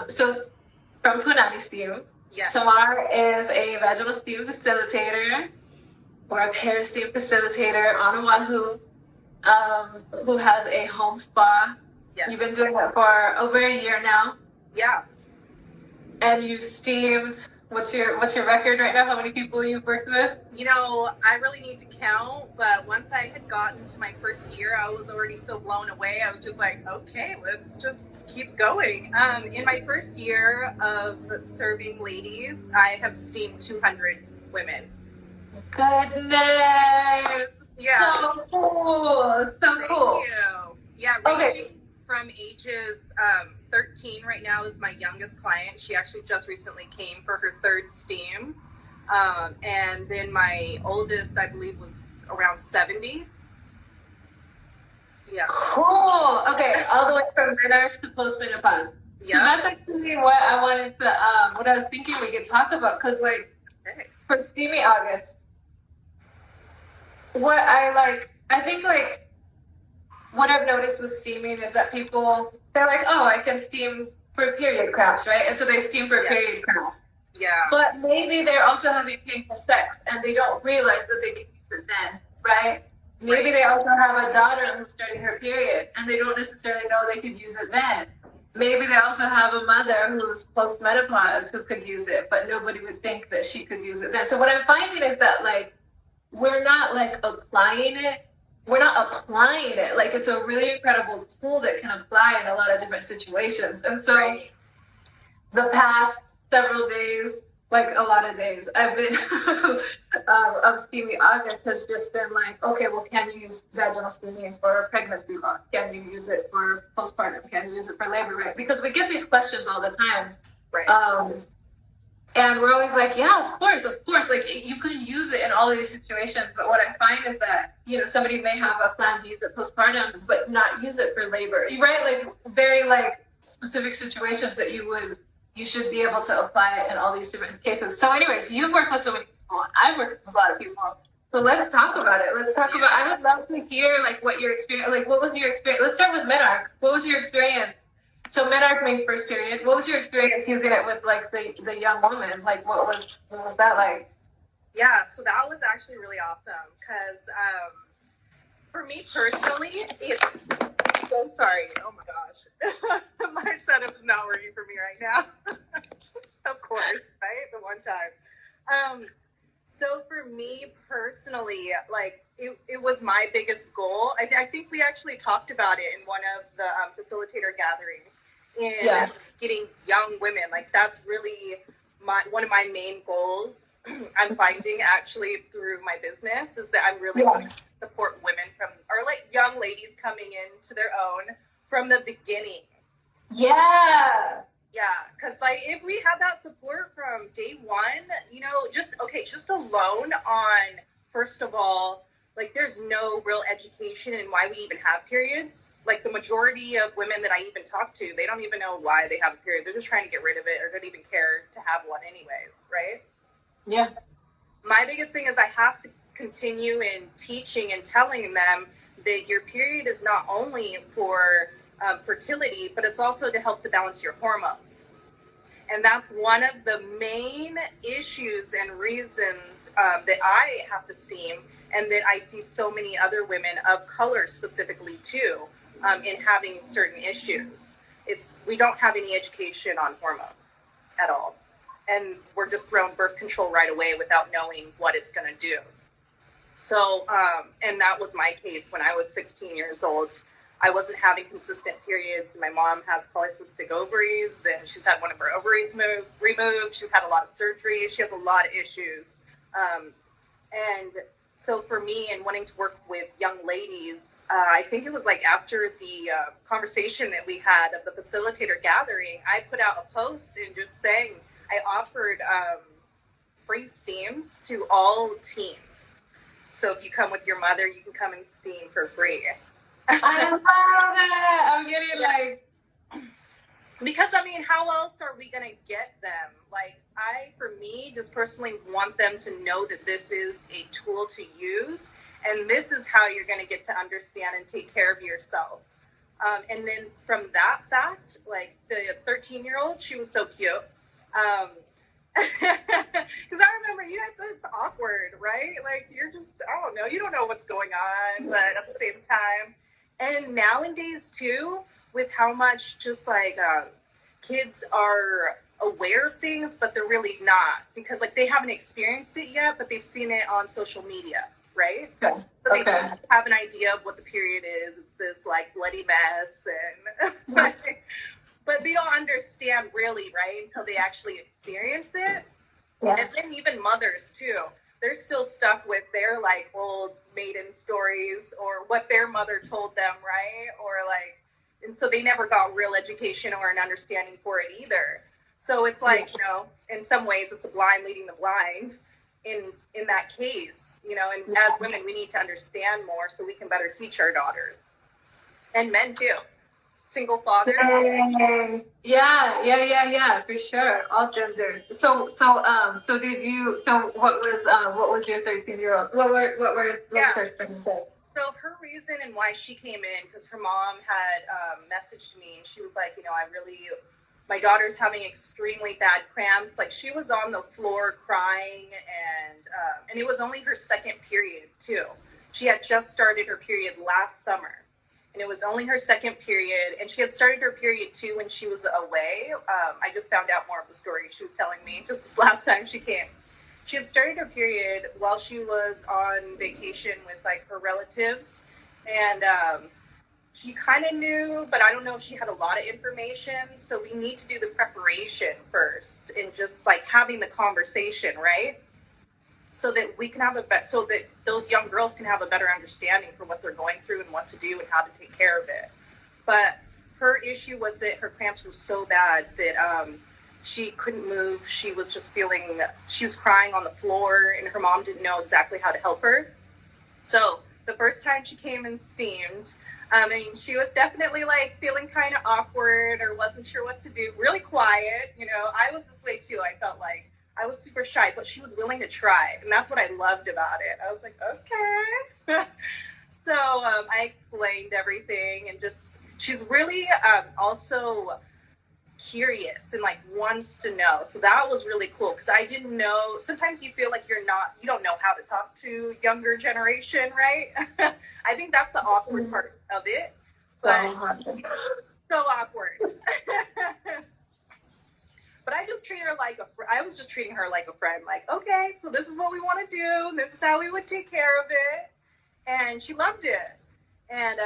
So from Punani Steam, Yes. Tamar is a vaginal steam facilitator or a peristeam facilitator on Oahu, who has a home spa. Yes. You've been doing it for over a year now. Yeah. And you've steamed. What's your record right now? How many people you've worked with? You know, I really need to count, but once I had gotten to my first year, I was already so blown away. I was just like, okay, let's just keep going. In my first year of serving ladies, I have steamed 200 women. Goodness. Yeah. So cool. So Thank cool. you. Yeah, ranging from ages 13 right now is my youngest client. She actually just recently came for her third steam. And then my oldest, I believe, was around 70. Yeah. Cool. Okay, all the way from menarche to postmenopause. Yeah. So that's actually what I wanted to, what I was thinking we could talk about, because like, for Steamy August, what I think like, what I've noticed with steaming is that people, they're like, oh, I can steam for period cramps, right? And so they steam for period cramps. Yeah. But maybe they're also having painful sex and they don't realize that they can use it then, right? Maybe they also have a daughter who's starting her period and they don't necessarily know they could use it then. Maybe they also have a mother who's post-menopause who could use it, but nobody would think that she could use it then. So what I'm finding is that like, we're not like applying it. We're not applying it. Like it's a really incredible tool that can apply in a lot of different situations. And so the past several days, like a lot of days, I've been of Steamy August has just been like, okay, well, can you use vaginal steaming for pregnancy loss? Can you use it for postpartum? Can you use it for labor, right? Because we get these questions all the time. Right. And we're always like, yeah, of course. Like you can use it in all of these situations. But what I find is that, you know, somebody may have a plan to use it postpartum, but not use it for labor, right? Like very like specific situations that you should be able to apply it in all these different cases. So anyways, you've worked with so many people. I've worked with a lot of people. So let's talk about it. I would love to hear like what your experience, like what was your experience? Let's start with menarche. What was your experience? So menarche means first period. What was your experience using it with like the young woman? Like what was that like? Yeah, so that was actually really awesome because for me personally, so sorry. Oh my gosh. My setup is not working for me right now. Of course, right? The one time. So for me personally, like it was my biggest goal. I think we actually talked about it in one of the facilitator gatherings in getting young women. Like that's really one of my main goals. I'm finding actually through my business is that I'm really wanting to support women or like young ladies coming into their own from the beginning. Yeah. Yeah, because like if we had that support from day one, you know, just alone on, first of all, like there's no real education in why we even have periods. Like the majority of women that I even talk to, they don't even know why they have a period. They're just trying to get rid of it or don't even care to have one anyways, right? Yeah. My biggest thing is I have to continue in teaching and telling them that your period is not only for fertility, but it's also to help to balance your hormones. And that's one of the main issues and reasons that I have to steam and that I see so many other women of color specifically too in having certain issues. We don't have any education on hormones at all. And we're just thrown birth control right away without knowing what it's going to do. So, and that was my case when I was 16 years old. I wasn't having consistent periods. My mom has polycystic ovaries and she's had one of her ovaries removed. She's had a lot of surgery. She has a lot of issues. And so for me and wanting to work with young ladies, I think it was like after the conversation that we had of the facilitator gathering, I put out a post and just saying, I offered free steams to all teens. So if you come with your mother, you can come and steam for free. I love that. I'm getting like, because I mean, how else are we gonna get them? Like for me, just personally want them to know that this is a tool to use, and this is how you're gonna get to understand and take care of yourself. And then from that fact, like the 13-year-old, she was so cute. Because I remember, it's awkward, right? Like you're just, I don't know, you don't know what's going on, but at the same time. And nowadays too, with how much just like kids are aware of things, but they're really not, because like they haven't experienced it yet, but they've seen it on social media, right? Okay. So they have an idea of what the period is. It's this like bloody mess, and but they don't understand really, right, until they actually experience it. Yeah. And then even mothers too, they're still stuck with their like old maiden stories or what their mother told them, right? Or like, and so they never got real education or an understanding for it either. So it's like, in some ways it's the blind leading the blind in that case, and as women, we need to understand more so we can better teach our daughters and men too. Single father. Yeah, for sure. All genders. So what was your 13-year-old? What was her spending day? So her reason and why she came in, because her mom had messaged me, and she was like, my daughter's having extremely bad cramps. Like she was on the floor crying, and it was only her second period too. She had just started her period last summer. And it was only her second period, and she had started her period too when she was away. I just found out more of the story she was telling me just this last time she came. She had started her period while she was on vacation with like her relatives, and she kind of knew, but I don't know if she had a lot of information. So we need to do the preparation first and just like having the conversation, right? So that we can have so that those young girls can have a better understanding for what they're going through and what to do and how to take care of it. But her issue was that her cramps were so bad that she couldn't move. She was just she was crying on the floor, and her mom didn't know exactly how to help her. So the first time she came and steamed, she was definitely like feeling kind of awkward or wasn't sure what to do, really quiet. I was this way too. I felt like I was super shy, but she was willing to try. And that's what I loved about it. I was like, okay. So I explained everything, and she's really also curious and like wants to know. So that was really cool, because I didn't know. Sometimes you feel like you don't know how to talk to younger generation, right? I think that's the awkward part of it. But so awkward. But I just treat her I was just treating her like a friend. Like, okay, so this is what we want to do, and this is how we would take care of it. And she loved it. And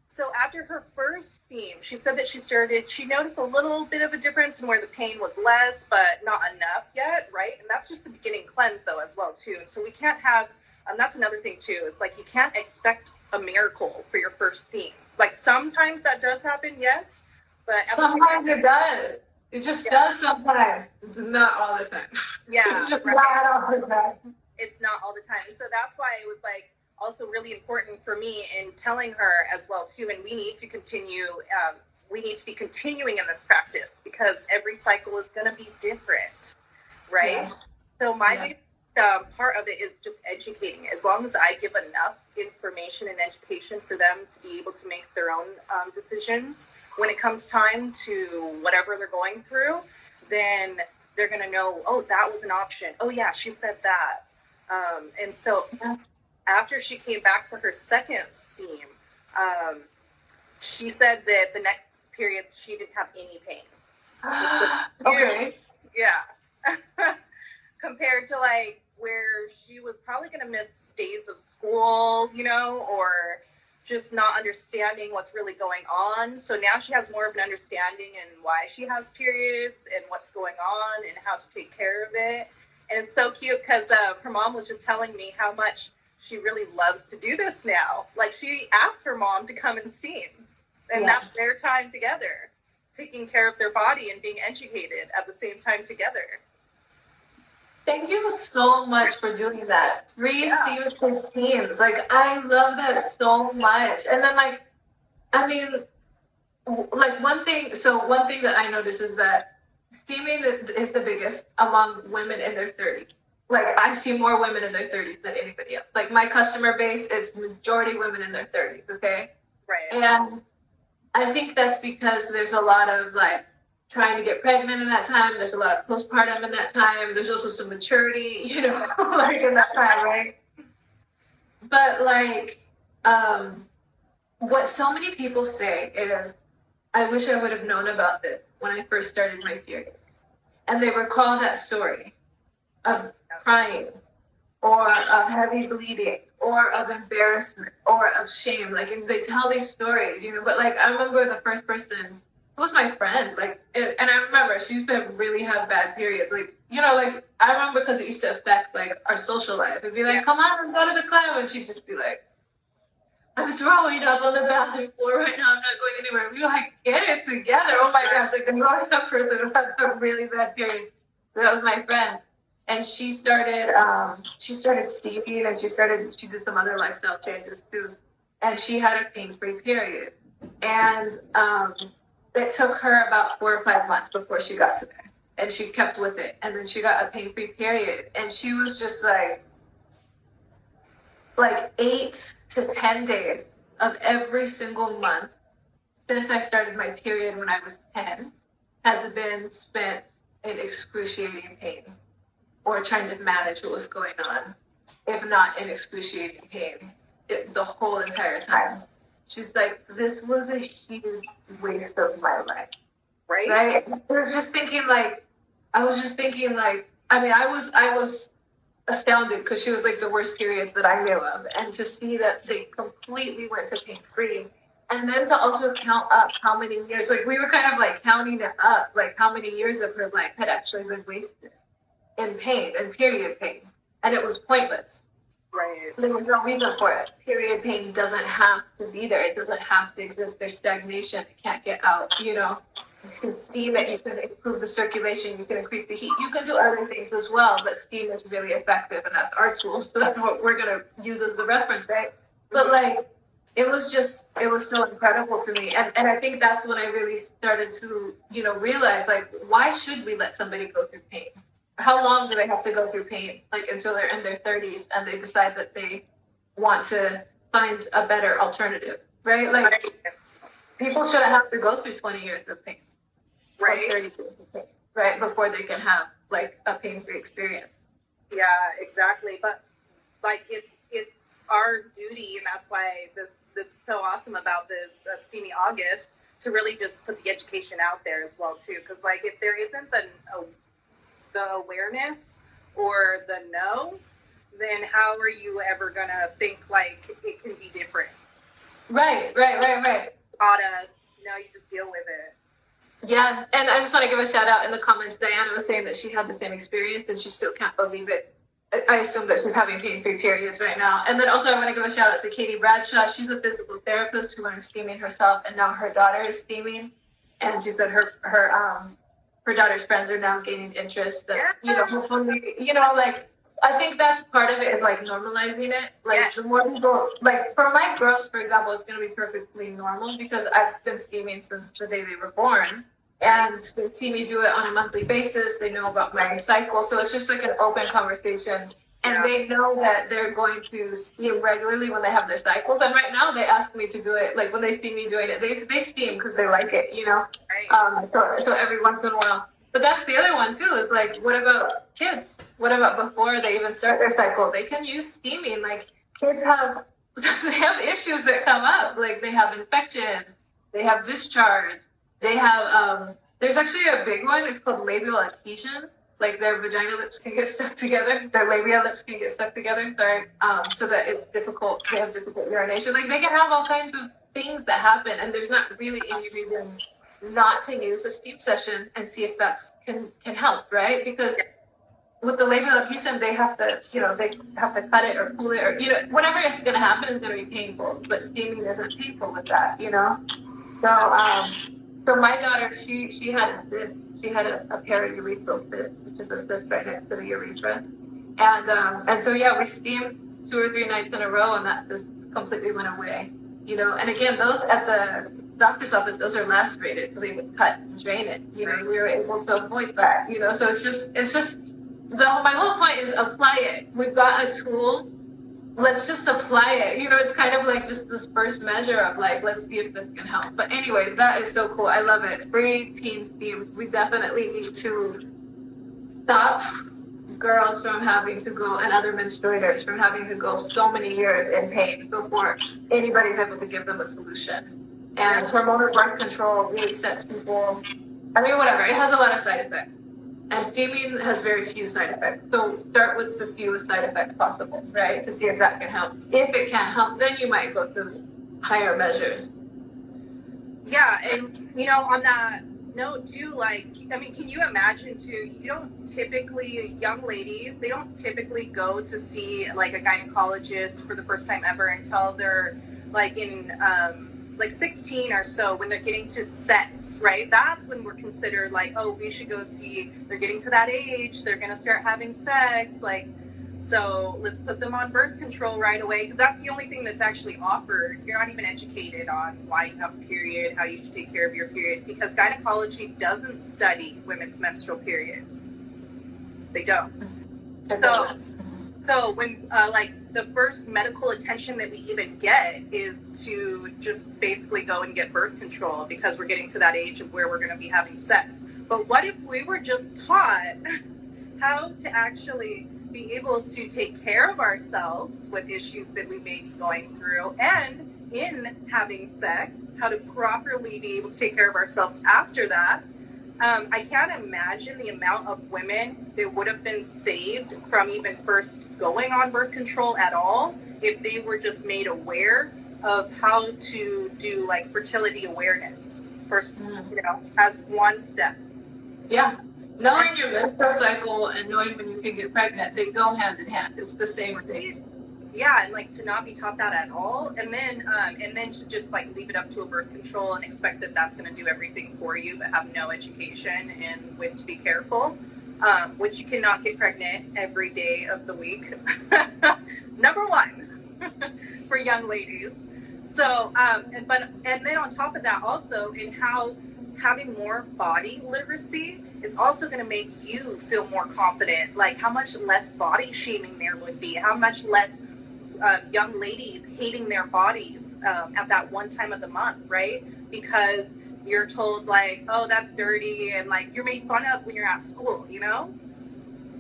so after her first steam, she said that she noticed a little bit of a difference in where the pain was less, but not enough yet, right? And that's just the beginning cleanse though as well too. And so we can't have, that's another thing too, is like you can't expect a miracle for your first steam. Like sometimes that does happen, yes. But sometimes it does. It just does sometimes, not all the time. Yeah. It's just not all the time. It's not all the time. So that's why it was like also really important for me in telling her as well too. And we need to continue, we need to be continuing in this practice, because every cycle is going to be different, right? Yeah. So my big part of it is just educating. As long as I give enough information and education for them to be able to make their own decisions when it comes time to whatever they're going through, then they're going to know, oh, that was an option. Oh yeah, she said that. And so after she came back for her second steam, she said that the next periods she didn't have any pain. Okay. Yeah. Compared to like where she was probably going to miss days of school, or just not understanding what's really going on. So now she has more of an understanding and why she has periods and what's going on and how to take care of it. And it's so cute because her mom was just telling me how much she really loves to do this now. Like she asked her mom to come and steam, and that's their time together, taking care of their body and being educated at the same time together. Thank you so much for doing that. 3 steams for teens. Like, I love that so much. And then, like, I mean, like one thing that I notice is that steaming is the biggest among women in their 30s. Like, I see more women in their 30s than anybody else. Like, my customer base is majority women in their 30s, okay? Right. And I think that's because there's a lot of like trying to get pregnant in that time. There's a lot of postpartum in that time. There's also some maturity, you know, like in that time, right? But like, what so many people say is, I wish I would have known about this when I first started my period. And they recall that story of crying or of heavy bleeding or of embarrassment or of shame. Like, and they tell these stories, you know, but like, I remember the first person who was my friend, like, and I remember she used to really have bad periods. Like, you know, like, I remember because it used to affect like our social life. It'd be like, come on, let's go to the club. And she'd just be like, I'm throwing up on the bathroom floor right now. I'm not going anywhere. We like, get it together. Oh my gosh, like the most up person who had a really bad period. So that was my friend. And she started steaming, and she did some other lifestyle changes too. And she had a pain-free period. And it took her about 4 or 5 months before she got to there. And she kept with it. And then she got a pain-free period. And she was just like 8 to 10 days of every single month since I started my period when I was 10 has been spent in excruciating pain or trying to manage what was going on, if not in excruciating pain, the whole entire time. She's like, this was a huge waste of my life. Right? I was just thinking like, I mean, I was astounded because she was like the worst periods that I knew of, and to see that they completely went to pain free, and then to also count up how many years, like we were kind of like counting it up, like how many years of her life had actually been wasted in pain and period pain, and it was pointless. Right. There was no reason for it. Period pain doesn't have to be there. It doesn't have to exist. There's stagnation. It can't get out, you know. You can steam it, you can improve the circulation, you can increase the heat. You can do other things as well, but steam is really effective, and that's our tool. So that's what we're going to use as the reference, right? But like, it was so incredible to me. And I think that's when I really started to, you know, realize, like, why should we let somebody go through pain? How long do they have to go through pain? Like, until they're in their 30s and they decide that they want to find a better alternative, right? Like, people shouldn't have to go through 20 years of pain. Right. 30 years of pain, right? Before they can have, like, a pain-free experience. Yeah, exactly. But, like, it's our duty, and that's why that's so awesome about this Steamy August, to really just put the education out there as well, too. Because, like, if there isn't the awareness or the know, then how are you ever going to think, like, it can be different? Right. Taught us, no, you just deal with it. Yeah, and I just want to give a shout out in the comments. Diana was saying that she had the same experience and she still can't believe it. I assume that she's having pain-free periods right now. And then also I want to give a shout out to Katie Bradshaw. She's a physical therapist who learned steaming herself, and now her daughter is steaming. And she said her daughter's friends are now gaining interest. That, you know, hopefully, you know, like, I think that's part of it, is like normalizing it. Like, the more people, like, for my girls, for example, it's going to be perfectly normal because I've been steaming since the day they were born, and they see me do it on a monthly basis. They know about my cycle, so it's just like an open conversation, and they know that they're going to steam regularly when they have their cycles. And right now they ask me to do it, like when they see me doing it, they steam because they like it, you know. So every once in a while. But that's the other one too, is like, what about kids? What about before they even start their cycle? They can use steaming. Like, kids have, they have issues that come up. Like, they have infections, they have discharge, they have, there's actually a big one. It's called labial adhesion. Like, their vagina lips can get stuck together. Their labia lips can get stuck together, so that it's difficult. They have difficult urination. Like, they can have all kinds of things that happen, and there's not really any reason not to use a steam session and see if that's can help, right? Because with the labial adhesion, they have to cut it or pull it, or, you know, whatever is going to happen is going to be painful. But steaming isn't painful with that, you know. So my daughter, she had a cyst. She had a periurethral cyst, which is a cyst right next to the urethra, and so we steamed 2 or 3 nights in a row, and that cyst completely went away, you know. And again, those at the doctor's office, those are lacerated, so they would cut and drain it. You know, we were able to avoid that. You know, so it's just my whole point is apply it. We've got a tool let's just apply it. You know, it's kind of like just this first measure of like, let's see if this can help. But anyway, that is so cool. I love it. Free teen steams. We definitely need to stop girls from having to go, and other menstruators from having to go so many years in pain before anybody's able to give them a solution. And hormonal birth control really sets people, I mean, whatever, it has a lot of side effects. And steaming has very few side effects. So start with the fewest side effects possible, right? To see if that can help. If it can't help, then you might go to higher measures. Yeah, and you know, on that note too, like, I mean, can you imagine too, you don't typically, young ladies, they don't typically go to see like a gynecologist for the first time ever until they're like in like 16 or so, when they're getting to sex, right? That's when we're considered like, oh, we should go see, they're getting to that age, they're gonna start having sex, like, so let's put them on birth control right away, because that's the only thing that's actually offered. You're not even educated on why you have a period, how you should take care of your period, because gynecology doesn't study women's menstrual periods. They don't. So when like the first medical attention that we even get is to just basically go and get birth control, because we're getting to that age of where we're going to be having sex. But what if we were just taught how to actually be able to take care of ourselves with issues that we may be going through, and in having sex, how to properly be able to take care of ourselves after that? I can't imagine the amount of women that would have been saved from even first going on birth control at all if they were just made aware of how to do like fertility awareness first, you know, as one step. Yeah. Knowing your menstrual cycle and knowing when you can get pregnant, they go hand in hand. It's the same thing. Yeah, and like to not be taught that at all, and then to just like leave it up to a birth control and expect that that's going to do everything for you, but have no education in when to be careful, which you cannot get pregnant every day of the week. Number one for young ladies. So, and then on top of that, also in how having more body literacy is also going to make you feel more confident. Like how much less body shaming there would be, how much less young ladies hating their bodies at that one time of the month, right? Because you're told like, oh, that's dirty, and like you're made fun of when you're at school, you know?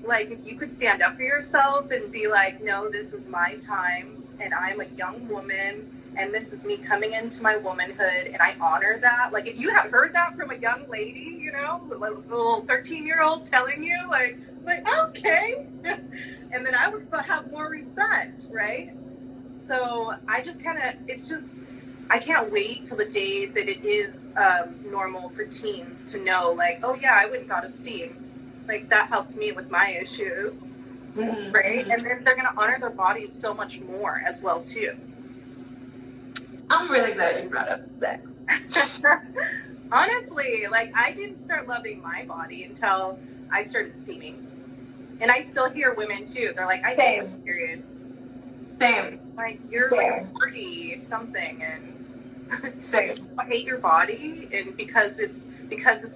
Like if you could stand up for yourself and be like, no, this is my time, and I'm a young woman, and this is me coming into my womanhood, and I honor that. Like if you had heard that from a young lady, you know, a little 13-year-old telling you like okay, and then I would have more respect, right? So I just kind of, it's just, I can't wait till the day that it is normal for teens to know like, oh yeah, I went and got a steam. Like that helped me with my issues, right? And then they're gonna honor their bodies so much more as well too. I'm really glad you brought up sex. Honestly, like I didn't start loving my body until I started steaming. And I still hear women too. They're like, I hate my period. Same. Like you're like 40 something, and I hate your body, and because it's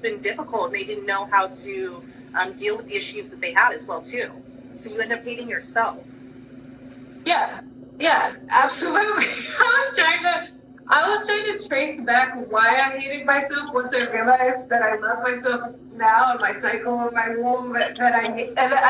been difficult, and they didn't know how to deal with the issues that they had as well too. So you end up hating yourself. Yeah, absolutely. I was trying to trace back why I hated myself once I realized that I love myself now and my cycle and my womb, but that I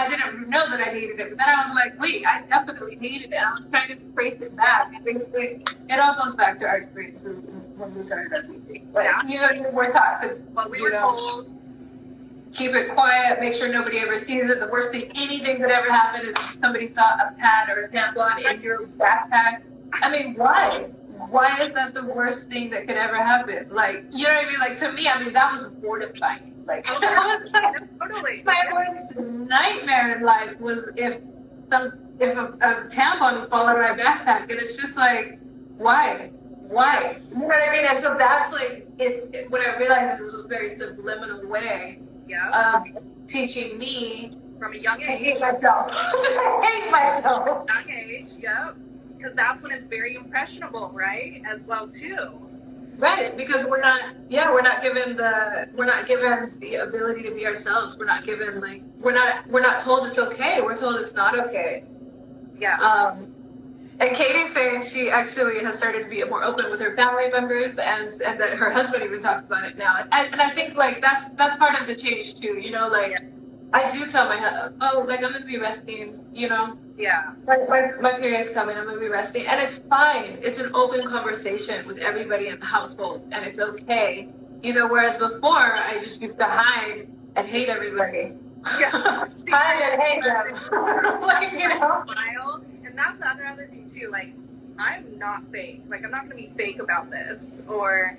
didn't know that I hated it. But then I was like, wait, I definitely hated it. I was trying to trace it back. And basically, it all goes back to our experiences when we started our TV. Like, you know, we're taught to, what we were told. Keep it quiet, make sure nobody ever sees it. The worst thing, anything that ever happened is somebody saw a pad or a tampon in your backpack. I mean, why? Why is that the worst thing that could ever happen? Like, you know what I mean? Like, to me, I mean, that was mortifying. Like, that was like, my worst nightmare in life was if a tampon would fall out of my backpack, and it's just like, why? You know what I mean? And so that's like, when I realized it was a very subliminal way of teaching me from a young age to hate myself. Young age, yep. Because that's when it's very impressionable, right? As well too. Right, because we're not given the ability to be ourselves. We're not given we're not told it's okay. We're told it's not okay. Yeah. And Katie's saying she actually has started to be more open with her family members, and that her husband even talks about it now. And I think like that's part of the change too. You know, like I do tell my husband, oh, like I'm gonna be resting. You know, Yeah. my period's coming. I'm gonna be resting, and it's fine. It's an open conversation with everybody in the household, and it's okay. You know, whereas before I just used to hide and hate everybody. Yeah. Hide and hate them. Like, you know. And that's the other thing too. Like, I'm not fake. Like, I'm not gonna be fake about this. Or,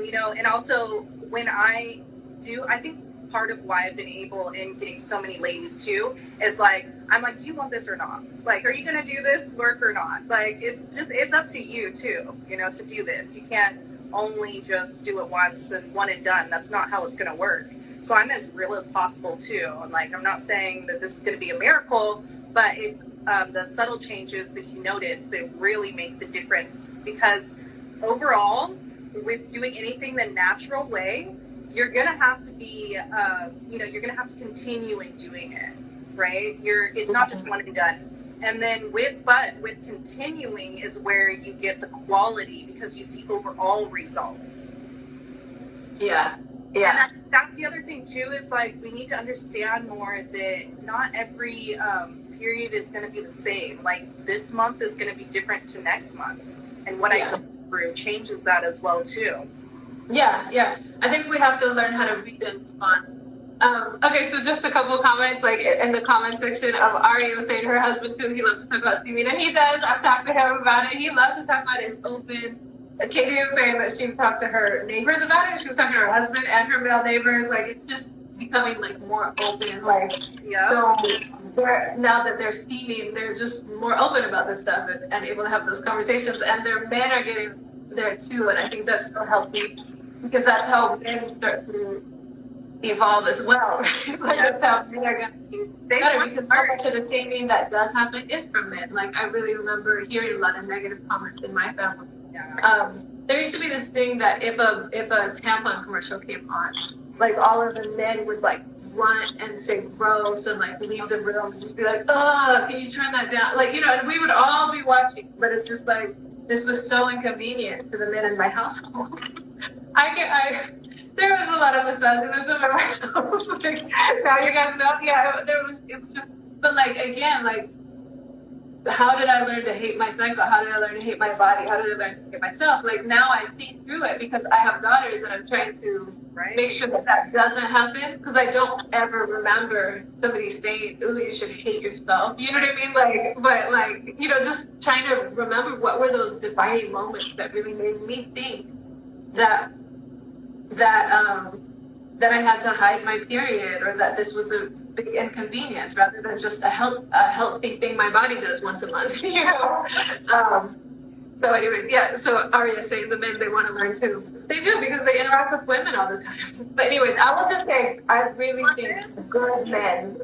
you know, and also when I think part of why I've been able in getting so many ladies too is like, I'm like, do you want this or not? Like, are you gonna do this work or not? Like, it's up to you too, you know, to do this. You can't only just do it once and one and done. That's not how it's gonna work. So I'm as real as possible too. And like, I'm not saying that this is gonna be a miracle, but it's the subtle changes that you notice that really make the difference. Because overall, with doing anything the natural way, you're gonna have to be, you know, you're gonna have to continue in doing it, right? It's not just one and done. And then with continuing is where you get the quality, because you see overall results. Yeah. And that's the other thing too, is like, we need to understand more that not every period is going to be the same. Like, this month is going to be different to next month, and what I go through changes that as well too. Yeah. I think we have to learn how to read and respond. Okay, so just a couple of comments, like in the comment section of Ari was saying her husband too, he loves to talk about steaming, and he does. I've talked to him about it. He loves to talk about it. It's open. Katie was saying that she talked to her neighbors about it. She was talking to her husband and her male neighbors. Like, it's just becoming like more open. Like, so now that they're steaming, they're just more open about this stuff and able to have those conversations. And their men are getting there too. And I think that's so healthy, because that's how men start to evolve as well. Like, that's how men are going to be better, because so much of the shaming that does happen is from men. Like, I really remember hearing a lot of negative comments in my family. There used to be this thing that if a tampon commercial came on, like, all of the men would like run and say gross and like leave the room and just be like, "Ugh, can you turn that down?" Like, you know, and we would all be watching, but it's just like, this was so inconvenient to the men in my household. There was a lot of misogynism in my house. Like, now you guys know, it was just, but like, again, like, how did I learn to hate my cycle? How did I learn to hate my body? How did I learn to hate myself? Like, now I think through it, because I have daughters and I'm trying to make sure that doesn't happen. Because I don't ever remember somebody saying, "Ooh, you should hate yourself." You know what I mean? Like, but like, you know, just trying to remember what were those defining moments that really made me think that I had to hide my period, or that this was a big inconvenience, rather than just a healthy thing my body does once a month, you know? So anyways, so Aria's saying the men, they want to learn too. They do, because they interact with women all the time. But anyways, I will just say, I really think good men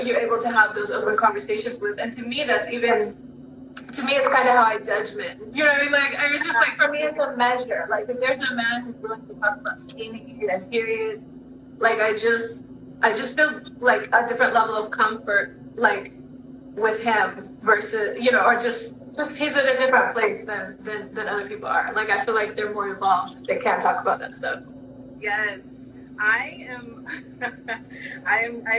you're able to have those open conversations with. And to me, it's kind of how I judge men. You know what I mean? Like, I was just like, for me, it's a measure. Like, if there's a man who's willing to talk about steaming and period, like, I just feel like a different level of comfort, like, with him versus, you know, or just he's in a different place than other people are. Like, I feel like they're more involved. They can't talk about that stuff. Yes, I've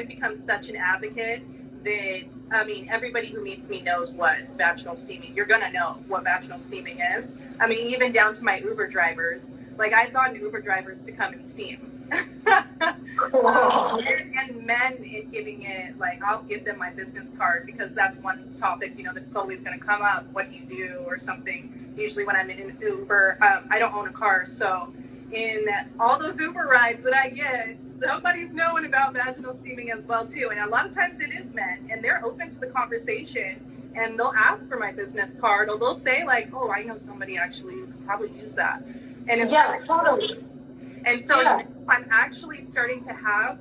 become such an advocate that, I mean, everybody who meets me knows what vaginal steaming, you're gonna know what vaginal steaming is. I mean, even down to my Uber drivers. Like, I've gotten Uber drivers to come and steam. And men in giving it, like, I'll give them my business card, because that's one topic, you know, that's always going to come up. What do you do, or something? Usually when I'm in Uber, I don't own a car, so in all those Uber rides that I get, somebody's knowing about vaginal steaming as well too. And a lot of times it is men, and they're open to the conversation, and they'll ask for my business card, or they'll say like, "Oh, I know somebody actually who could probably use that." And it's totally. And so I'm actually starting to have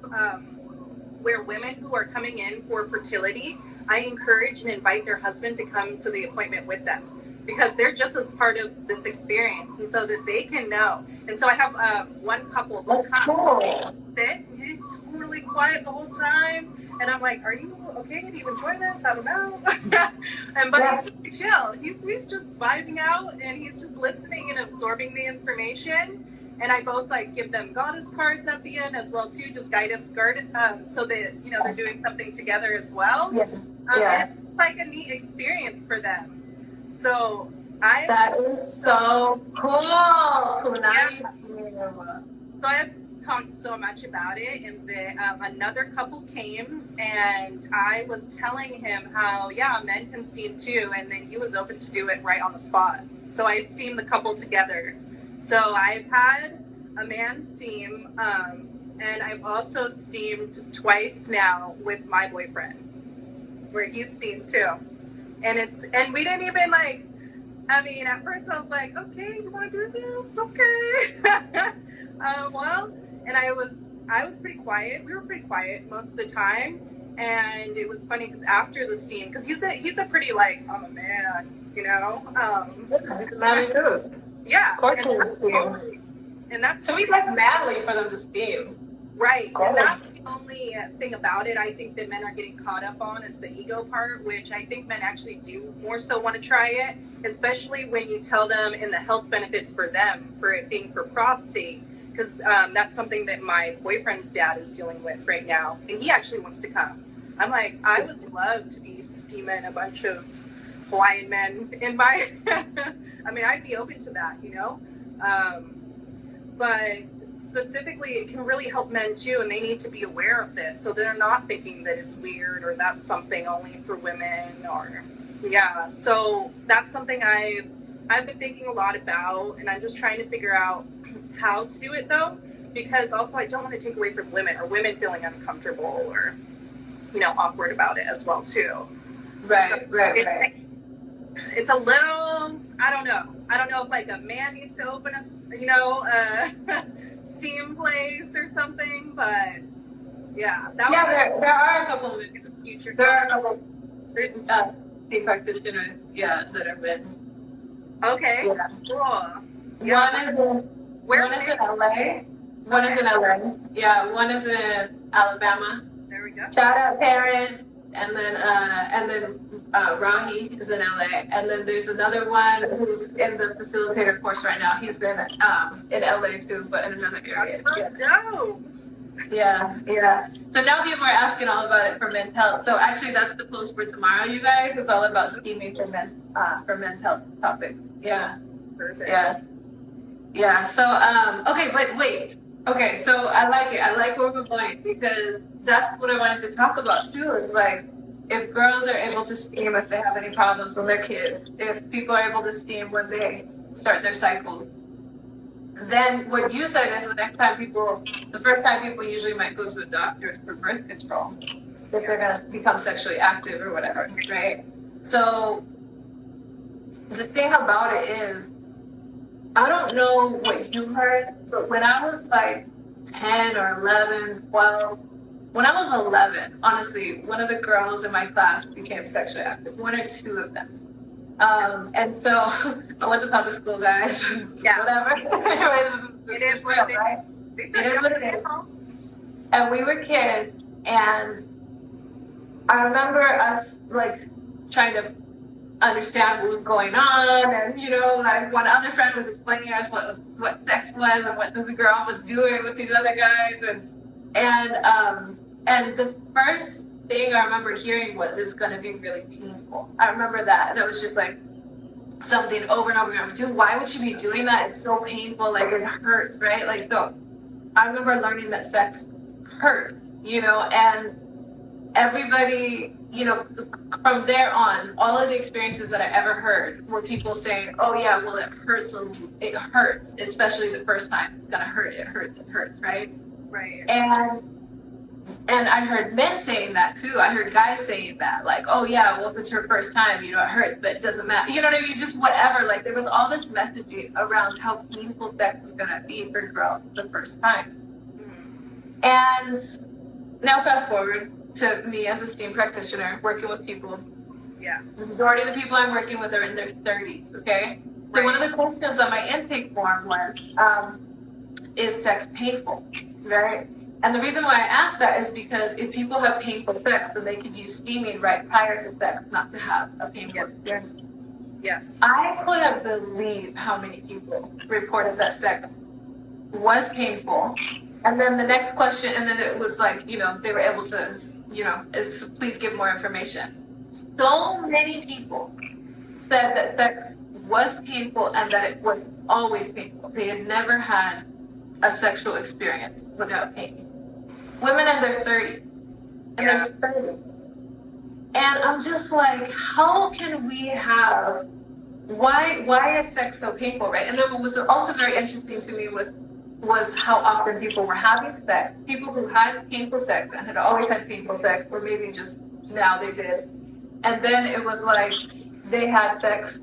where women who are coming in for fertility, I encourage and invite their husband to come to the appointment with them, because they're just as part of this experience, and so that they can know. And so I have one couple, they'll kind of sit, and he's totally quiet the whole time, and I'm like, "Are you okay? Do you enjoy this? I don't know." But he's chill. He's just vibing out, and he's just listening and absorbing the information. And I both like give them goddess cards at the end as well too, just guidance card, so that they're doing something together as well. Yeah. Yeah. And it's like a neat experience for them. So that is so cool. Punani. So I've talked so much about it, and another couple came, and I was telling him how men can steam too, and then he was open to do it right on the spot. So I steamed the couple together. So I've had a man steam, and I've also steamed twice now with my boyfriend, where he's steamed too. And we didn't even at first I was like, okay, you want to do this? Okay. And I was pretty quiet. We were pretty quiet most of the time. And it was funny because after the steam, because he's a pretty I'm a man, He's a man too. Yeah. Of course he's steam. And that's to me manly for them to steam. Right. And that's the only thing about it I think that men are getting caught up on is the ego part, which I think men actually do more so want to try it, especially when you tell them in the health benefits for them, for it being for prostate, because that's something that my boyfriend's dad is dealing with right now, and he actually wants to come. I'm like, I would love to be steaming a bunch of Hawaiian men in my, I'd be open to that, but specifically it can really help men too, and they need to be aware of this so they're not thinking that it's weird or that's something only for women so that's something I've been thinking a lot about, and I'm just trying to figure out how to do it though, because also I don't want to take away from women or women feeling uncomfortable or awkward about it as well too. Right. It's a little, I don't know if a man needs to open a steam place or something, but there are a couple of future. There are a couple steam practitioners, that have been. Okay. Yeah. Cool. Yeah. One is in LA. One is in LA. Yeah, one is in Alabama. There we go. Shout out Terrence. And then Rahi is in LA, and then there's another one who's in the facilitator course right now. He's in LA too, but in another area. That's so dope. Yeah. So now people are asking all about it for men's health. So actually, that's the post for tomorrow, you guys. It's all about steaming for men's health topics. Yeah. Perfect. Yeah. So okay, but wait. Okay, so I like it. I like where we're going because that's what I wanted to talk about too. Is if girls are able to steam if they have any problems with their kids, if people are able to steam when they start their cycles, then what you said is the first time people usually might go to a doctor for birth control if they're going to become sexually active or whatever, right? So the thing about it is, I don't know what you heard, but when I was 10 or 11, 12, when I was 11, honestly, one of the girls in my class became sexually active, one or two of them. And so I went to public school, guys. Yeah. Whatever. It is real, right? It is what it is. And we were kids, and I remember us trying to understand what was going on, and one other friend was explaining to us what sex was and what this girl was doing with these other guys, and the first thing I remember hearing was it's going to be really painful. I remember that, and it was just something over and over again. Dude, why would she be doing that? It's so painful, it hurts, right? So I remember learning that sex hurts, and everybody, from there on, all of the experiences that I ever heard were people saying, oh yeah, well it hurts, especially the first time. It's gonna hurt, it hurts, right? Right. And I heard men saying that too. I heard guys saying that, oh yeah, well if it's her first time, it hurts, but it doesn't matter. You know what I mean? Just whatever. There was all this messaging around how painful sex was gonna be for girls the first time. Mm-hmm. And now fast forward to me as a STEAM practitioner working with people. Yeah. The majority of the people I'm working with are in their 30s, okay? So one of the questions on my intake form was, is sex painful, right? And the reason why I asked that is because if people have painful sex, then they can use steaming right prior to sex not to have a painful experience. Yes. I couldn't believe how many people reported that sex was painful. And then the next question, and then it was like, you know, they were able to, you know, please give more information. So many people said that sex was painful and that it was always painful. They had never had a sexual experience without pain. Women in their 30s. In their 30s. And I'm just like, how can we have, why is sex so painful, right? And then what was also very interesting to me was how often people were having sex. People who had painful sex and had always had painful sex, or maybe just now they did. And then it was like they had sex,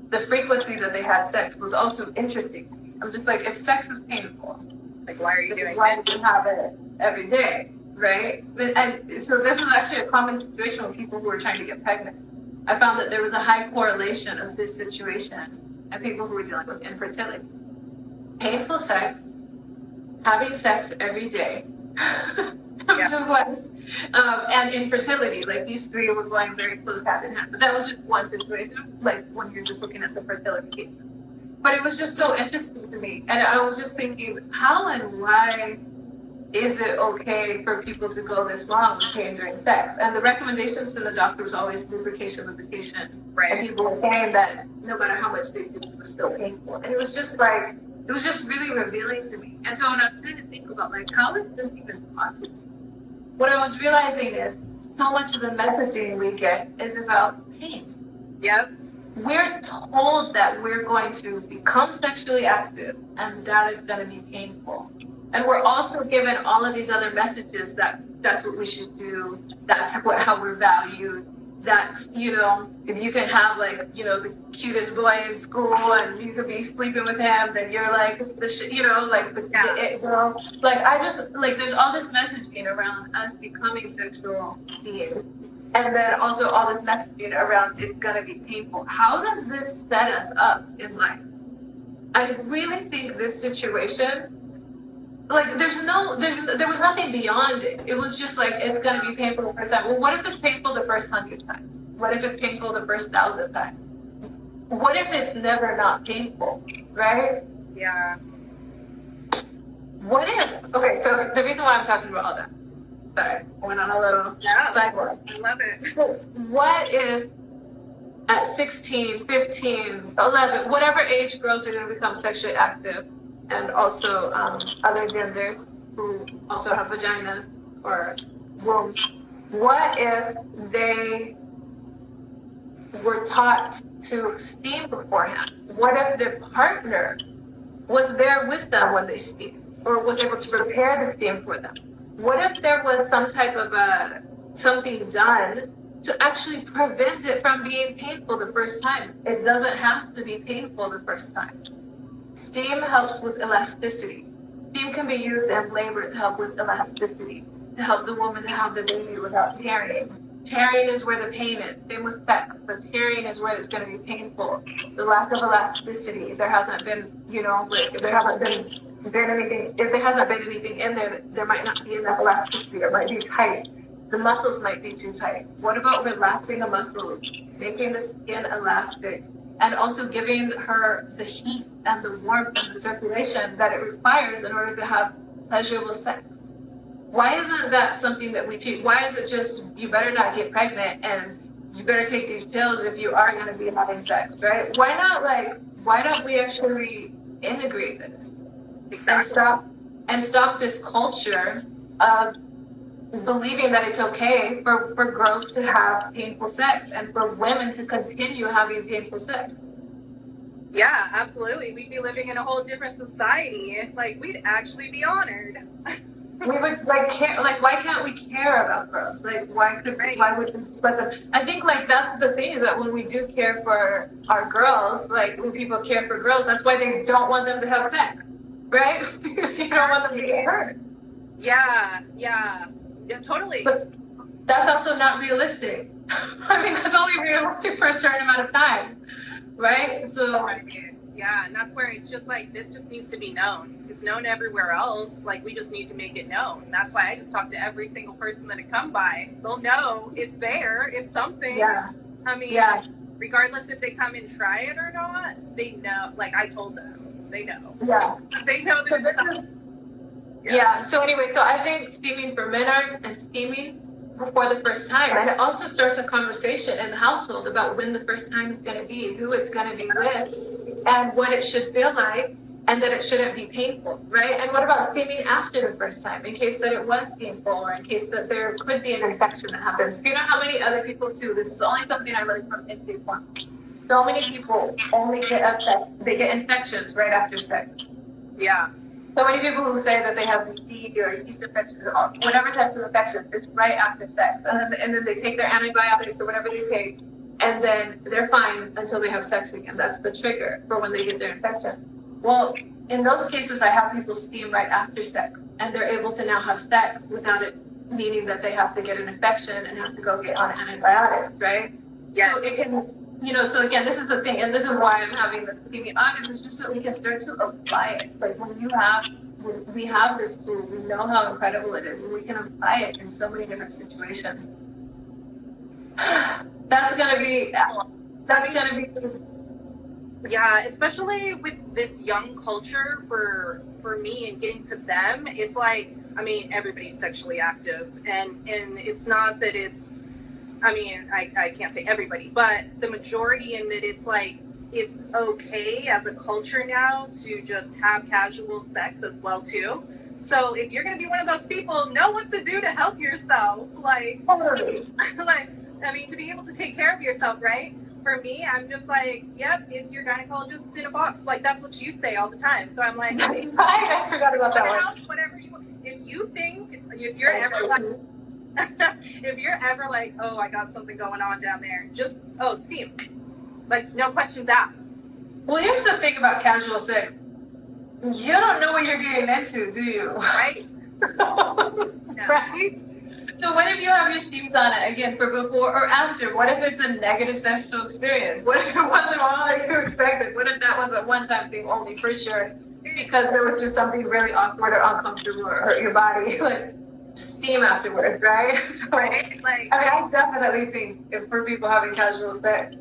the frequency that they had sex was also interesting to me. I'm just like, if sex is painful, like, why are you doing why it? do you have it every day, right? And so this was actually a common situation with people who were trying to get pregnant. I found that there was a high correlation of this situation and people who were dealing with infertility. Painful sex, having sex every day, just like, and infertility, like these three were going very close hand in hand. But that was just one situation, like when you're just looking at the fertility case. But it was just so interesting to me. And I was just thinking, how and why is it okay for people to go this long with pain during sex? And the recommendations from the doctor was always lubrication. Right. And people were saying that no matter how much they used, it was still painful. And it was just like, it was just really revealing to me. And so when I was trying to think about, like, how is this even possible? What I was realizing is so much of the messaging we get is about pain. Yep. We're told that we're going to become sexually active and that is going to be painful. And we're also given all of these other messages that that's what we should do. That's how we're valued. That's, you know, if you can have, like, you know, the cutest boy in school and you could be sleeping with him, then you're like the shit, you know, like the it girl. Like, I just, like, there's all this messaging around us becoming sexual beings. And then also all this messaging around it's gonna be painful. How does this set us up in life? I really think this situation, like, there was nothing beyond it. It was just like, it's gonna be painful the first time. Well, what if it's painful the first 100 times? What if it's painful the first 1,000 times? What if it's never not painful, right? Yeah. What if, okay, so the reason why I'm talking about all that, sorry, I went on a little sidebar. I love it. What if at 16, 15, 11, whatever age girls are gonna become sexually active, and also other genders who also have vaginas or wombs, what if they were taught to steam beforehand? What if their partner was there with them when they steam, or was able to prepare the steam for them? What if there was some type of something done to actually prevent it from being painful the first time? It doesn't have to be painful the first time. Steam helps with elasticity. Steam can be used in labor to help with elasticity, to help the woman to have the baby without tearing. Tearing is where the pain is. Same with sex, but tearing is where it's going to be painful. The lack of elasticity. There hasn't been, you know, if there hasn't been anything in there, there might not be enough elasticity. It might be tight. The muscles might be too tight. What about relaxing the muscles, making the skin elastic, and also giving her the heat and the warmth and the circulation that it requires in order to have pleasurable sex? Why isn't that something that we teach? Why is it just, you better not get pregnant and you better take these pills if you are going to be having sex, right? Why not, like, why don't we actually integrate this? Exactly. And stop this culture of believing that it's okay for girls to have painful sex and for women to continue having painful sex. Yeah, absolutely. We'd be living in a whole different society. Like, we'd actually be honored. We would care, why can't we care about girls? Like, why would we just let them? I think, like, that's the thing, is that when we do care for our girls, like, when people care for girls, that's why they don't want them to have sex, right? Because you don't want them to get hurt. Yeah, totally. But that's also not realistic. I mean, that's only realistic for a certain amount of time, right? So. Yeah, and that's where it's just like, this just needs to be known. It's known everywhere else. Like, we just need to make it known. That's why I just talk to every single person that had come by. They'll know it's there. It's something. Yeah. I mean, yeah. regardless if they come and try it or not, they know. Like I told them, they know. Yeah. They know So that this is, yeah. So anyway, so I think steaming for men and steaming before the first time, and it also starts a conversation in the household about when the first time is going to be, who it's going to be with, and what it should feel like, and that it shouldn't be painful, right? And what about steaming after the first time, in case that it was painful, or in case that there could be an infection that happens? Do you know how many other people too? This is only something I learned from intake one. So many people only get upset; they get infections right after sex. Yeah. So many people who say that they have yeast or yeast infections or whatever type of infection, it's right after sex. And then they take their antibiotics or whatever they take, and then they're fine until they have sex again. That's the trigger for when they get their infection. Well, in those cases, I have people steam right after sex, and they're able to now have sex without it meaning that they have to get an infection and have to go get on antibiotics, right? Yes. So it can, so again, this is the thing, and this is why I'm having this Steamy August, is just so we can start to apply it. Like when we have this tool, we know how incredible it is, and we can apply it in so many different situations. That's gonna be. Yeah, especially with this young culture for me and getting to them, it's like, I mean, everybody's sexually active, and it's not that it's, I mean, I can't say everybody, but the majority, in that it's like, it's okay as a culture now to just have casual sex as well too. So if you're going to be one of those people, know what to do to help yourself. Like, like, I mean, to be able to take care of yourself, right? For me, I'm just like, yep, it's your gynecologist in a box. Like, that's what you say all the time. So I'm like, that's right. I forgot about that one. Whatever you want. If you think, if you're ever like, if you're ever like, oh, I got something going on down there, just, steam. Like, no questions asked. Well, here's the thing about casual sex. You don't know what you're getting into, do you? Right. No. Right? So what if you have your steams on it, again, for before or after? What if it's a negative sexual experience? What if it wasn't all that you expected? What if that was a one-time thing only, for sure, because there was just something really awkward or uncomfortable or hurt your body? Like, steam afterwards, right? So, right? Like, I mean, I definitely think if for people having casual sex,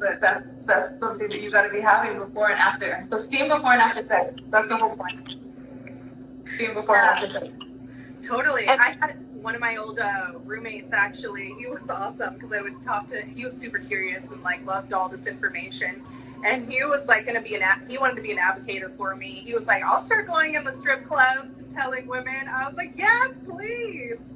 that's something that you got to be having before and after. So steam before and after sex. That's the whole point. Steam before and after sex. Totally. I had one of my old roommates, actually. He was awesome because I would talk to. He was super curious and like loved all this information. And he was like going to be he wanted to be an advocate for me. He was like, I'll start going in the strip clubs and telling women. I was like, yes, please.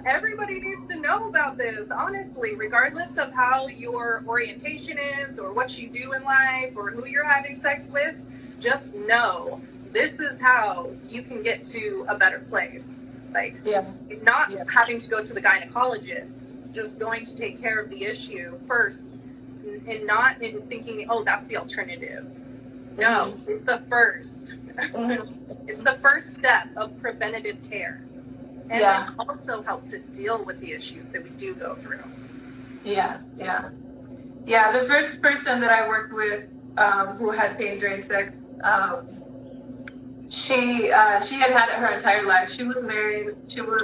Everybody needs to know about this, honestly, regardless of how your orientation is or what you do in life or who you're having sex with. Just know this is how you can get to a better place. Like, not having to go to the gynecologist, just going to take care of the issue first. And not in thinking, oh, that's the alternative. No, it's the first. It's the first step of preventative care. And then also help to deal with the issues that we do go through. Yeah. The first person that I worked with who had pain during sex, she had it her entire life. She was married. She was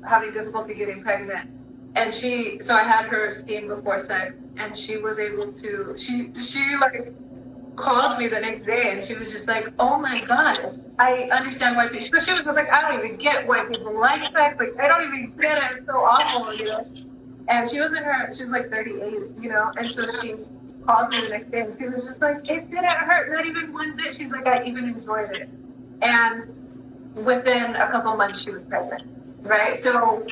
having difficulty getting pregnant. And so I had her steam before sex, and she was able to, she like called me the next day, and she was just like, oh my God, I understand why people, she was just like, I don't even get why people like sex, like, I don't even get it, it's so awful, And she was like 38, and so she called me the next day, and she was just like, it didn't hurt, not even one bit. She's like, I even enjoyed it. And within a couple months, she was pregnant, right? So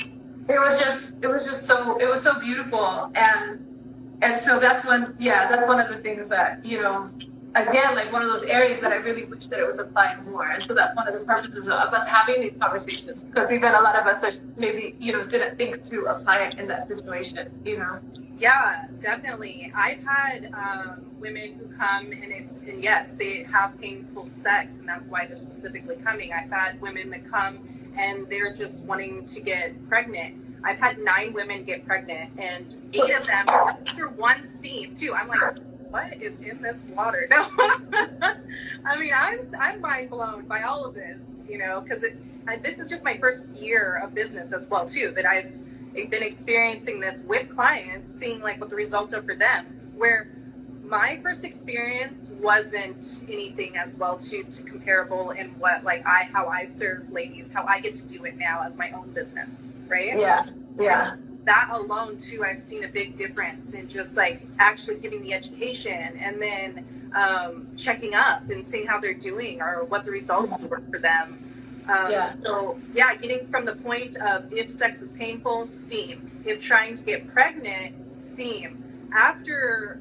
it was so beautiful, and so that's one of the things that, again, like one of those areas that I really wish that it was applied more. And so that's one of the purposes of us having these conversations, because even a lot of us are maybe, didn't think to apply it in that situation, Yeah, definitely. I've had women who come and yes, they have painful sex, and that's why they're specifically coming. I've had women that come and they're just wanting to get pregnant. I've had 9 women get pregnant, and 8 of them after one steam too. I'm like, what is in this water? No, I mean, I'm mind blown by all of this, because this is just my first year of business as well too, that I've been experiencing this with clients, seeing like what the results are for them. where my first experience wasn't anything as well to comparable in what like how I serve ladies, how I get to do it now as my own business, right? Yeah. That alone too, I've seen a big difference in just like actually giving the education and then checking up and seeing how they're doing or what the results were for them. So yeah, getting from the point of if sex is painful, steam. If trying to get pregnant, steam. After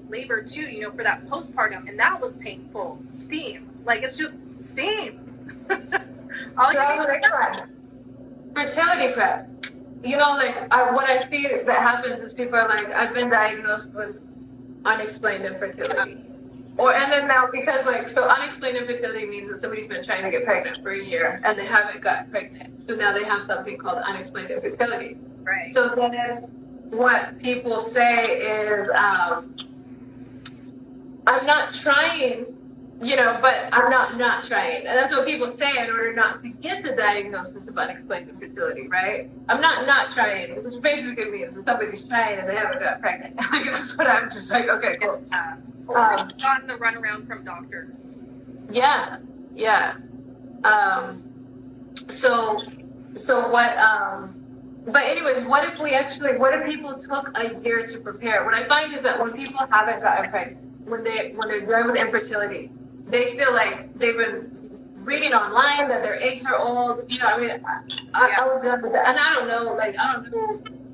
labor too, you know, for that postpartum, and that was painful, steam. Like it's just steam. Fertility prep. You know, like what I see that happens is people are like, I've been diagnosed with unexplained infertility. And then now, because like, so unexplained infertility means that somebody's been trying to get pregnant for a year and they haven't got pregnant. So now they have something called unexplained infertility. Right. So then what people say is, I'm not trying, you know, but I'm not trying. And that's what people say in order not to get the diagnosis of unexplained infertility, right? I'm not trying, which basically means that somebody's trying and they haven't got pregnant. Like, that's what I'm just like, okay, cool. Or gotten the runaround from doctors. Yeah. So what, but anyways, what if people took a year to prepare? What I find is that when people haven't gotten pregnant, when they're dealing with infertility, they feel like they've been reading online that their eggs are old. You know, I mean, I was dealing with that, and I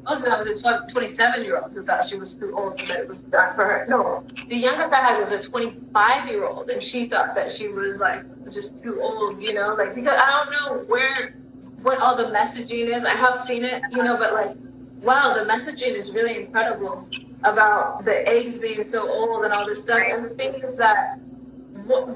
was dealing with a 27-year-old who thought she was too old and that it was done for her. No, the youngest I had was a 25-year-old, and she thought that she was like just too old. You know, like, because I don't know what all the messaging is. I have seen it, you know, but like, wow, the messaging is really incredible about the eggs being so old and all this stuff. And the thing is that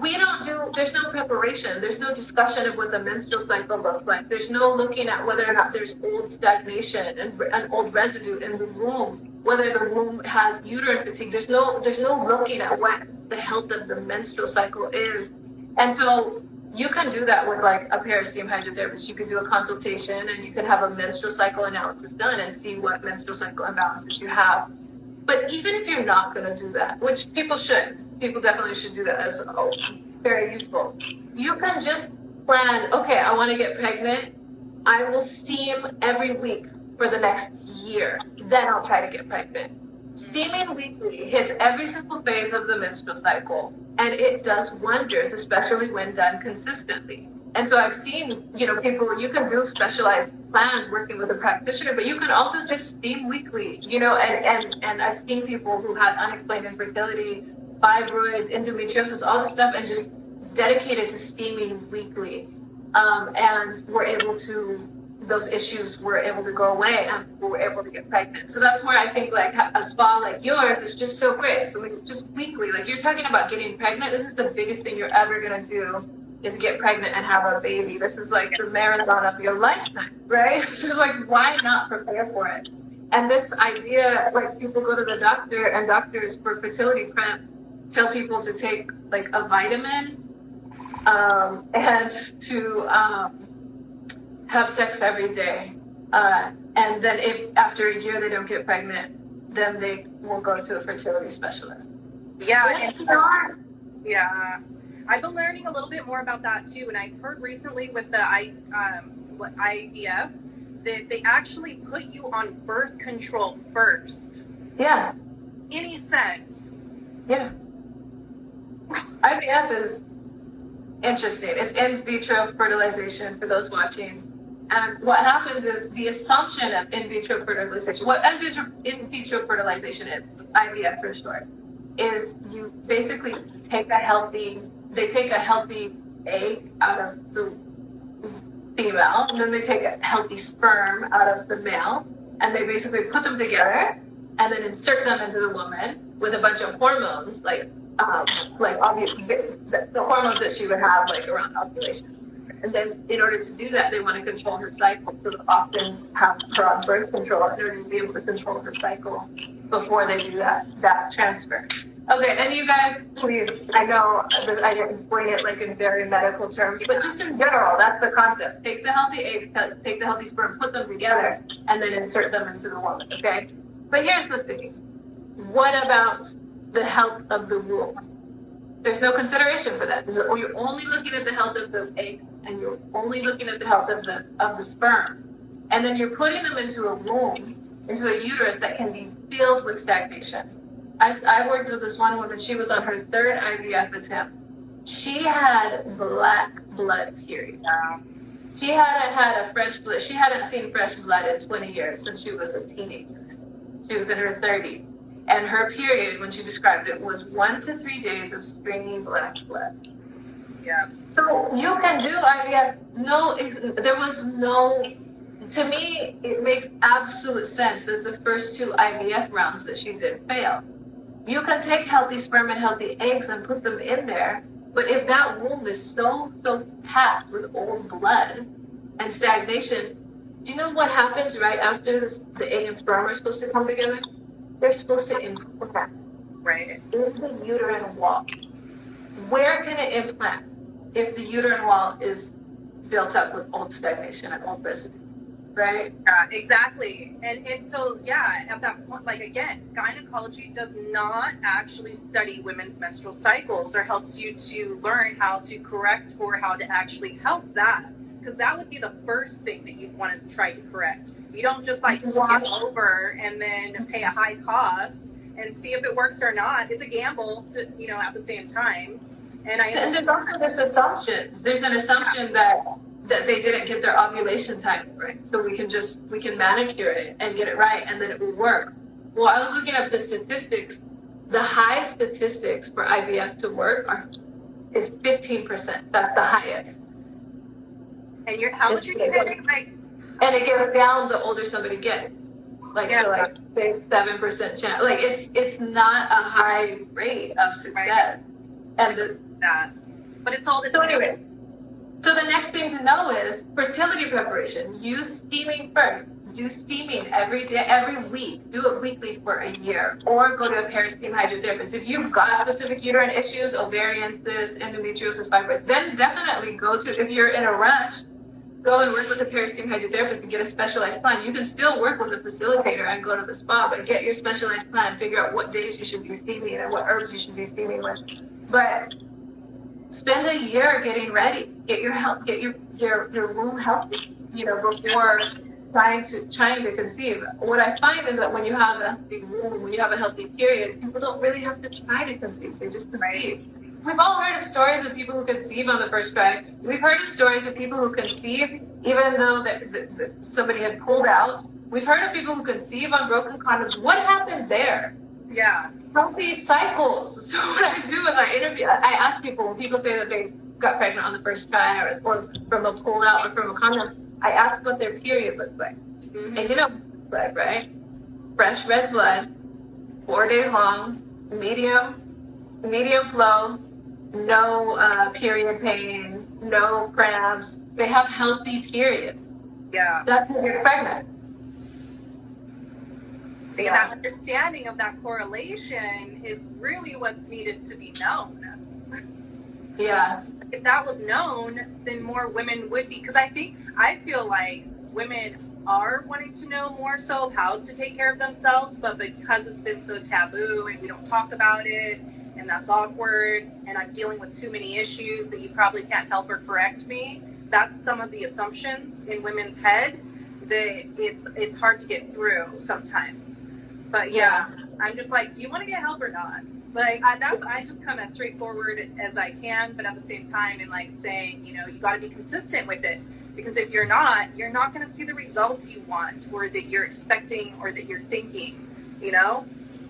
we don't do, there's no preparation. There's no discussion of what the menstrual cycle looks like. There's no looking at whether or not there's old stagnation and old residue in the womb, whether the womb has uterine fatigue. There's no looking at what the health of the menstrual cycle is. And so you can do that with like a pair of steam hydrotherapist. You could do a consultation and you could have a menstrual cycle analysis done and see what menstrual cycle imbalances you have. But even if you're not going to do that, which people definitely should do that as very useful. You can just plan, okay, I want to get pregnant. I will steam every week for the next year. Then I'll try to get pregnant. Steaming weekly hits every single phase of the menstrual cycle, and it does wonders, especially when done consistently. And so I've seen, you know, people, you can do specialized plans working with a practitioner, but you can also just steam weekly, you know, and I've seen people who had unexplained infertility, fibroids, endometriosis, all this stuff, and just dedicated to steaming weekly. And those issues were able to go away and we were able to get pregnant. So that's where I think like a spa like yours is just so great. So like just weekly, like you're talking about getting pregnant. This is the biggest thing you're ever going to do is get pregnant and have a baby. This is like the marathon of your lifetime, right? So it's like, why not prepare for it? And this idea, like people go to the doctor and doctors for fertility prep tell people to take like a vitamin and to have sex every day. And then if after a year they don't get pregnant, then they will go to a fertility specialist. Yeah. I've been learning a little bit more about that too. And I've heard recently with the IVF that they actually put you on birth control first. Yeah. Any sense? Yeah. IVF is interesting. It's in vitro fertilization for those watching. And what happens is the assumption of in vitro fertilization, what in vitro fertilization is, IVF for short, is you basically take a healthy egg out of the female, and then they take a healthy sperm out of the male, and they basically put them together and then insert them into the woman with a bunch of hormones, like obviously the hormones that she would have like around ovulation. And then in order to do that, they want to control her cycle. So they often have her on birth control in order to be able to control her cycle before they do that transfer. Okay, and you guys, please, I know that I didn't explain it like in very medical terms, but just in general, that's the concept. Take the healthy eggs, take the healthy sperm, put them together, and then insert them into the woman, okay? But here's the thing. What about the health of the womb? There's no consideration for that. You're only looking at the health of the eggs, and you're only looking at the health of the sperm. And then you're putting them into a womb, into a uterus that can be filled with stagnation. I worked with this one woman. She was on her third IVF attempt. She had black blood, period. She hadn't had a fresh blood. She hadn't seen fresh blood in 20 years since she was a teenager. She was in her 30s. And her period, when she described it, was 1 to 3 days of stringy black blood. Yeah. So you can do IVF. There was no. To me, it makes absolute sense that the first 2 IVF rounds that she did failed. You can take healthy sperm and healthy eggs and put them in there, but if that womb is so packed with old blood and stagnation, do you know what happens right after the egg and sperm are supposed to come together? They're supposed to implant Right. in the uterine wall. Where can it implant if the uterine wall is built up with old stagnation and old residue? Right? Yeah, exactly. And so, yeah, at that point, like, again, gynecology does not actually study women's menstrual cycles or helps you to learn how to correct or how to actually help that. Because that would be the first thing that you'd want to try to correct. You don't just like skip over and then pay a high cost and see if it works or not. It's a gamble to, at the same time. And there's also this assumption. There's an assumption that they didn't get their ovulation time right. So we can manicure it and get it right, and then it will work. Well, I was looking up the statistics. The high statistics for IVF to work is 15%. That's the highest. And how would you get like? And it goes down the older somebody gets. Like 6-7% chance. Like it's not a high rate of success. Right. And but it's all this. So anyway. So the next thing to know is fertility preparation. Use steaming first. Do steaming every day, every week. Do it weekly for a year, or go to a peristeam hydrotherapist. If you've got specific uterine issues, ovarian cysts, endometriosis, fibroids, then definitely go to. If you're in a rush, go and work with a peristeam hydrotherapist and get a specialized plan. You can still work with a facilitator and go to the spa, but get your specialized plan. Figure out what days you should be steaming and what herbs you should be steaming with. But spend a year getting ready. Get your womb healthy. Before trying to conceive. What I find is that when you have a healthy womb, when you have a healthy period, people don't really have to try to conceive. They just conceive. Right. We've all heard of stories of people who conceive on the first try. We've heard of stories of people who conceive even though somebody had pulled out. We've heard of people who conceive on broken condoms. What happened there? Yeah. Healthy cycles. So what I do is I interview. I ask people when people say that they got pregnant on the first try or from a pull out or from a condom. I ask what their period looks like. Mm-hmm. And you know what it looks like, right? Fresh red blood, 4 days long, medium flow, no period pain, no cramps. They have healthy period. Yeah. That's who gets pregnant. See, that understanding of that correlation is really what's needed to be known. Yeah. If that was known, then more women would be. Because I feel like women are wanting to know more so how to take care of themselves, but because it's been so taboo and we don't talk about it, and that's awkward, and I'm dealing with too many issues that you probably can't help or correct me, that's some of the assumptions in women's head that it's hard to get through sometimes. But yeah, I'm just like, do you want to get help or not? Like I just come as straightforward as I can, but at the same time, and like saying, you got to be consistent with it, because if you're not going to see the results you want or that you're expecting or that you're thinking,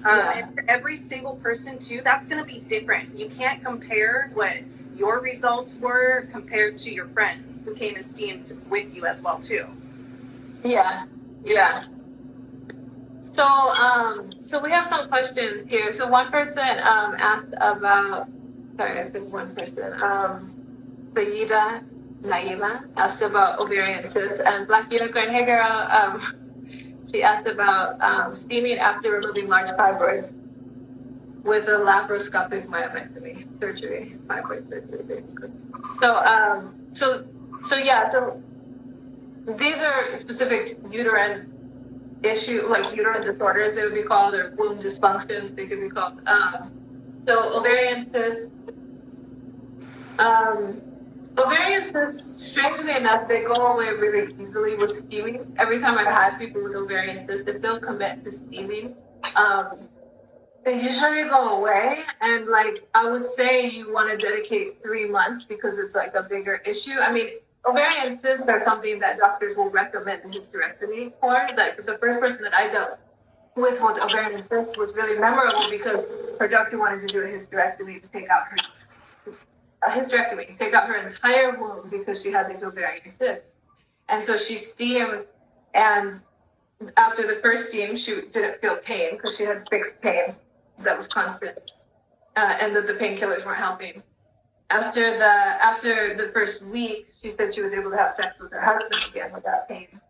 and for every single person too, that's going to be different. You can't compare what your results were compared to your friend who came and steamed with you as well too. Yeah. So we have some questions here. So one person asked about, sorry, I said one person, Sayida Naima asked about ovarian cysts, and Black Unicorn, hey girl, she asked about steaming after removing large fibroids with a laparoscopic myomectomy surgery, fibroid surgery, basically. So these are specific uterine issue, like uterine disorders, they would be called, or womb dysfunctions, they could be called. So ovarian cysts, ovarian cysts, strangely enough, they go away really easily with steaming. Every time I've had people with ovarian cysts, if they'll commit to steaming, they usually go away. And like, I would say you want to dedicate 3 months because it's like a bigger issue. I mean, ovarian cysts are something that doctors will recommend a hysterectomy for. Like the first person that I dealt with ovarian cysts was really memorable because her doctor wanted to do a hysterectomy to take out her entire womb because she had these ovarian cysts. And so she steamed, and after the first steam, she didn't feel pain because she had fixed pain that was constant, and that the painkillers weren't helping. After the first week, she said she was able to have sex with her husband again without pain.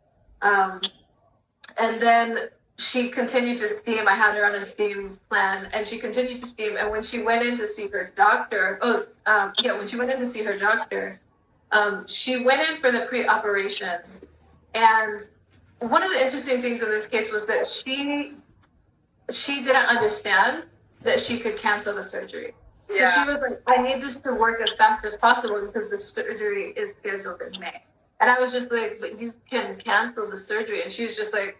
And then she continued to steam. I had her on a steam plan, and she continued to steam. And when she went in to see her doctor, she went in for the pre-operation. And one of the interesting things in this case was that she didn't understand that she could cancel the surgery. So she was like, I need this to work as fast as possible because the surgery is scheduled in May. And I was just like, but you can cancel the surgery. And she was just like,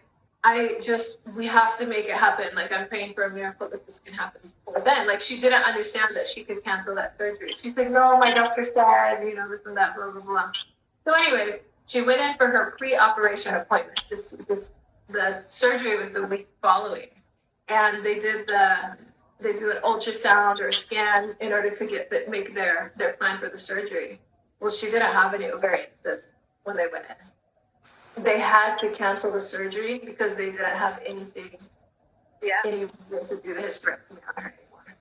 we have to make it happen. Like, I'm praying for a miracle that this can happen before then. Like, she didn't understand that she could cancel that surgery. She's like, no, my doctor said, this and that, blah, blah, blah. So anyways, she went in for her pre-operation appointment. The surgery was the week following. And they do an ultrasound or a scan in order to make their plan for the surgery. Well, she didn't have any ovarian cysts when they went in. They had to cancel the surgery because they didn't have any reason to do the hysterectomy on her anymore.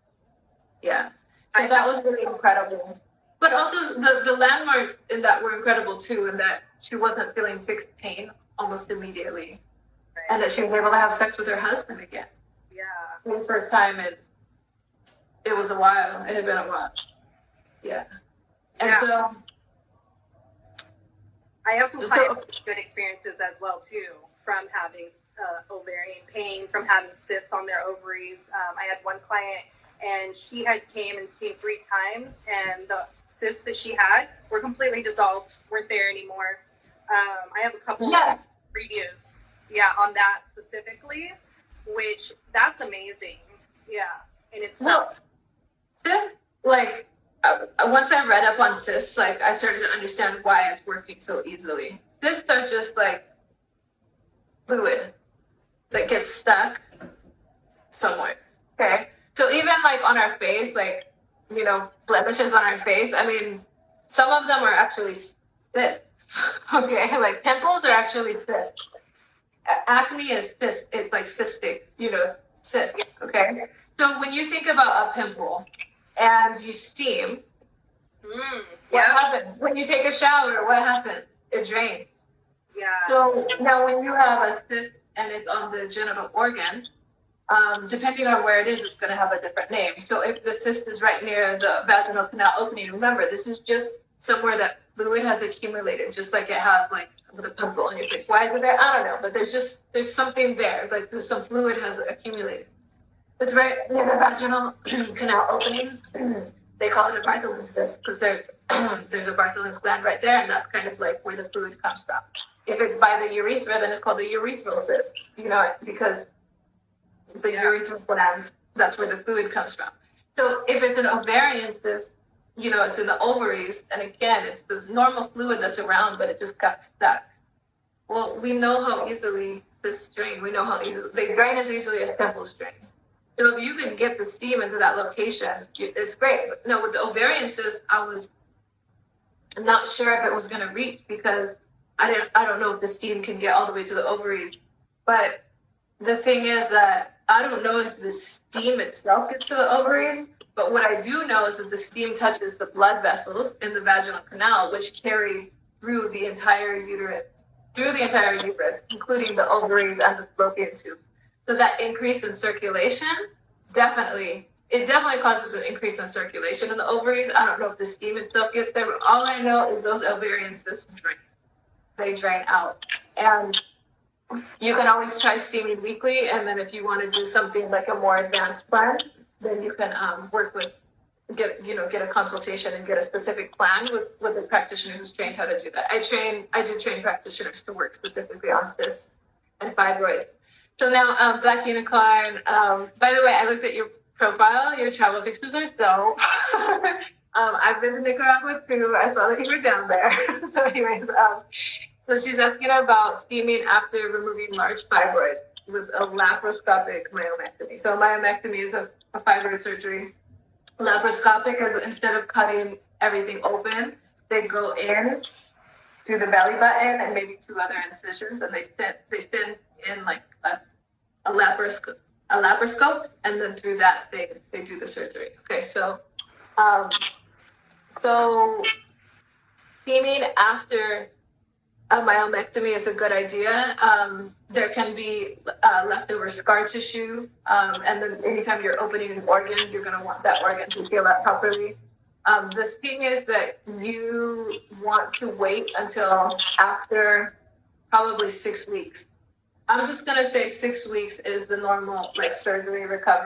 Yeah. So that was really incredible. But also the landmarks in that were incredible too, in that she wasn't feeling fixed pain almost immediately. Right. And that she was able to have sex with her husband again. Yeah. For the first time, and it was a while. It had been a while. Yeah. And so I have some clients with good experiences as well too, from having ovarian pain, from having cysts on their ovaries. I had one client, and she had came and steamed 3 times, and the cysts that she had were completely dissolved, weren't there anymore. I have a couple of reviews, on that specifically, which that's amazing. Yeah, in itself. Well, cysts, like, once I read up on cysts, like, I started to understand why it's working so easily. Cysts are just like fluid that gets stuck somewhere. Okay. So even like on our face, like, blemishes on our face, I mean, some of them are actually cysts. Okay. Like pimples are actually cysts. Acne is cyst. It's like cystic, cysts. Okay. So when you think about a pimple, and you steam, what happens? When you take a shower, what happens? It drains. Yeah. So now when you have a cyst and it's on the genital organ, depending on where it is, it's going to have a different name. So if the cyst is right near the vaginal canal opening, remember, this is just somewhere that fluid has accumulated, just like it has like with a pimple on your face. Why is it there? I don't know, but there's something there, like there's some fluid has accumulated. It's right near the vaginal canal opening. They call it a Bartholin's cyst because there's a Bartholin's gland right there, and that's kind of like where the fluid comes from. If it's by the urethra, then it's called the urethral cyst, because the urethral glands, that's where the fluid comes from. So if it's an ovarian cyst, it's in the ovaries, and again, it's the normal fluid that's around, but it just got stuck. Well, we know how easily cysts drain. We know how easily they drain as easily as pimples drain. So if you can get the steam into that location, it's great. But no, with the ovarian cyst, I was not sure if it was going to reach because I don't know if the steam can get all the way to the ovaries. But the thing is that I don't know if the steam itself gets to the ovaries. But what I do know is that the steam touches the blood vessels in the vaginal canal, which carry through the entire uterus, including the ovaries and the fallopian tube. So that increase in circulation, definitely causes an increase in circulation in the ovaries. I don't know if the steam itself gets there, but all I know is those ovarian cysts drain. They drain out. And You can always try steaming weekly, and then if you want to do something like a more advanced plan, then you can work with get a consultation and get a specific plan with a practitioner who's trained how to do that. I do train practitioners to work specifically on cysts and fibroid. So now, Black Unicorn. By the way, I looked at your profile. Your travel pictures are dope. I've been to Nicaragua too. I saw that you were down there. So, anyways, so she's asking about steaming after removing large fibroid with a laparoscopic myomectomy. So, a myomectomy is a fibroid surgery. Laparoscopic is instead of cutting everything open, they go in, do the belly button and maybe 2 other incisions, and they send in like a laparoscope, and then through that they do the surgery. Okay, so steaming after a myomectomy is a good idea. There can be leftover scar tissue, and then anytime you're opening an organ, you're going to want that organ to heal up properly. The thing is that you want to wait until after probably 6 weeks. I'm just going to say 6 weeks is the normal surgery recovery.